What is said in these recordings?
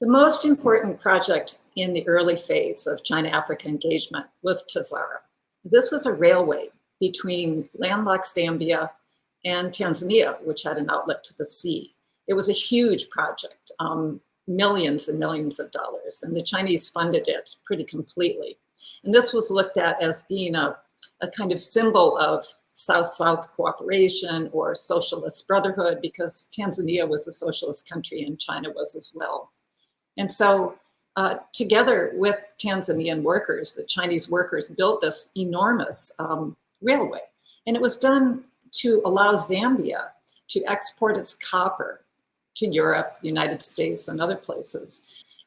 The most important project in the early phase of China-Africa engagement was TAZARA. This was a railway between landlocked Zambia and Tanzania, which had an outlet to the sea. It was a huge project, millions and millions of dollars, and the Chinese funded it pretty completely. And this was looked at as being a kind of symbol of South-South cooperation or socialist brotherhood, because Tanzania was a socialist country and China was as well. And so together with Tanzanian workers, the Chinese workers built this enormous railway. And it was done to allow Zambia to export its copper to Europe, the United States, and other places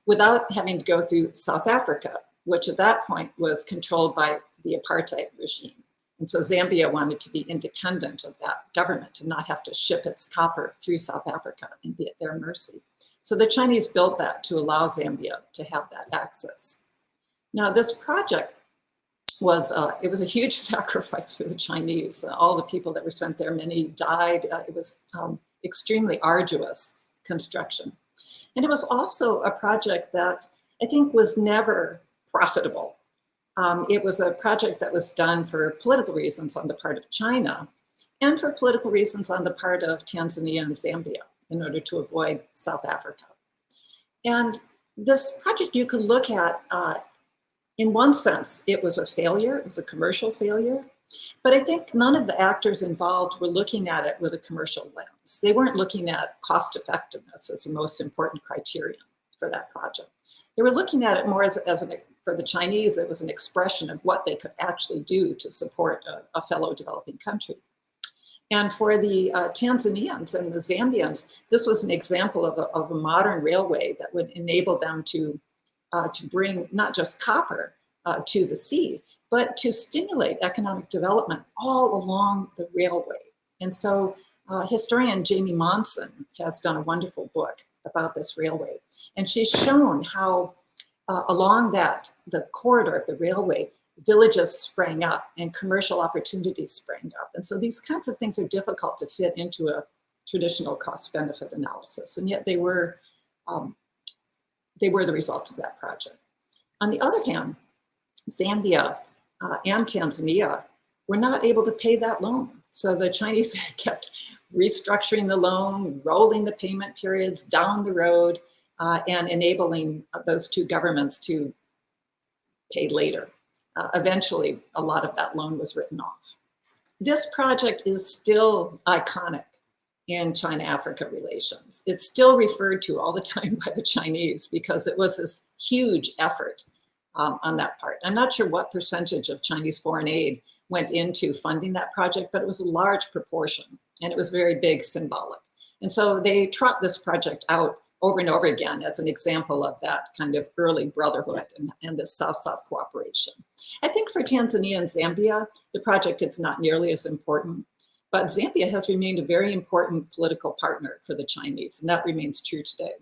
without having to go through South Africa, which at that point was controlled by the apartheid regime. And so Zambia wanted to be independent of that government and not have to ship its copper through South Africa and be at their mercy. So the Chinese built that to allow Zambia to have that access. Now this project was, it was a huge sacrifice for the Chinese. All the people that were sent there, many died. It was extremely arduous construction. And it was also a project that I think was never profitable. It was a project that was done for political reasons on the part of China and for political reasons on the part of Tanzania and Zambia in order to avoid South Africa. And this project you could look at, in one sense, it was a failure, it was a commercial failure, but I think none of the actors involved were looking at it with a commercial lens. They weren't looking at cost effectiveness as the most important criterion for that project. They were looking at it more as for the Chinese, it was an expression of what they could actually do to support a fellow developing country. And for the Tanzanians and the Zambians, this was an example of a modern railway that would enable them to bring not just copper to the sea, but to stimulate economic development all along the railway. And so historian Jamie Monson has done a wonderful book about this railway. And she's shown how along the corridor of the railway, villages sprang up and commercial opportunities sprang up. And so these kinds of things are difficult to fit into a traditional cost-benefit analysis. And yet they were the result of that project. On the other hand, Zambia and Tanzania were not able to pay that loan. So the Chinese kept restructuring the loan, rolling the payment periods down the road, and enabling those two governments to pay later. Eventually, a lot of that loan was written off. This project is still iconic in China-Africa relations. It's still referred to all the time by the Chinese because it was this huge effort on that part. I'm not sure what percentage of Chinese foreign aid went into funding that project, but it was a large proportion and it was very big, symbolic. And so they trot this project out over and over again as an example of that kind of early brotherhood and this South-South cooperation. I think for Tanzania and Zambia, the project is not nearly as important, but Zambia has remained a very important political partner for the Chinese, and that remains true today.